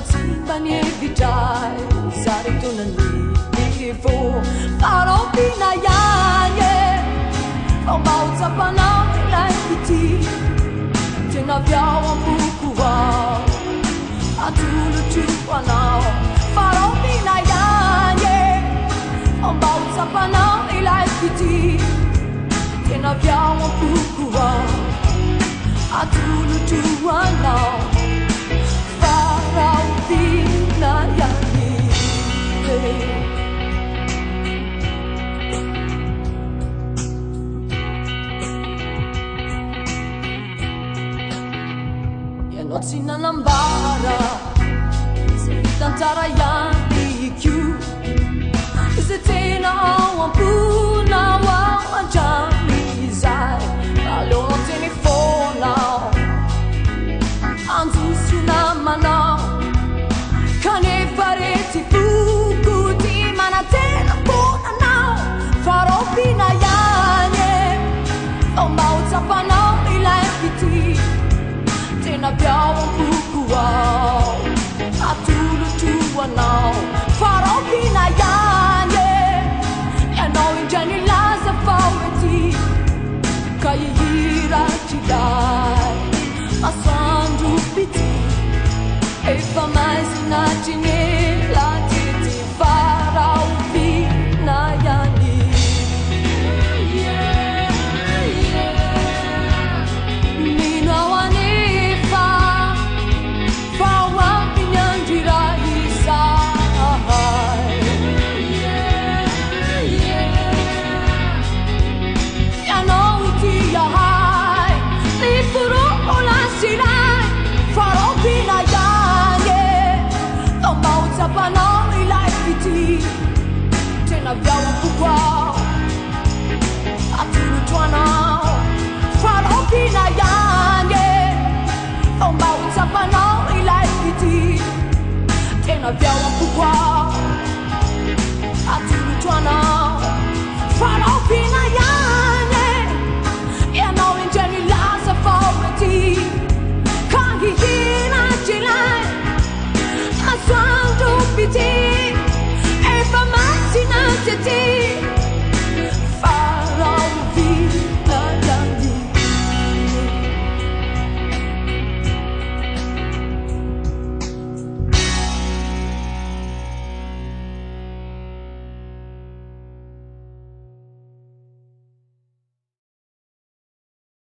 Simbanie vitai sarito nani fo farò fina yanye o mauza pana la piti tena biawa bukuwa atulu tu pana farò fina yanye o mauza pana la piti tena biawa bukuwa atulu tu pana Sina nambara se tantara yani kyu se tena wampuna wa jami zai alo telefona anzu suna mana kane fareti fuku ti mana telefona now farò fina yanye o mauza pana ilai abbiamo un cucuao a tutto tuo no farò fino a yanye e noi in genere la sa favoriti che ira ci dai ma sono piti e fa mai sinagine la ti farò fino a yanye abbiamo un po' a tutto tuo no farò fino a yanye o mauza pano i laiti che ne abbiamo un po' a tutto tuo no farò fino a yanye e noi in genere la sa favoriti kangi hina chilai ma sono piti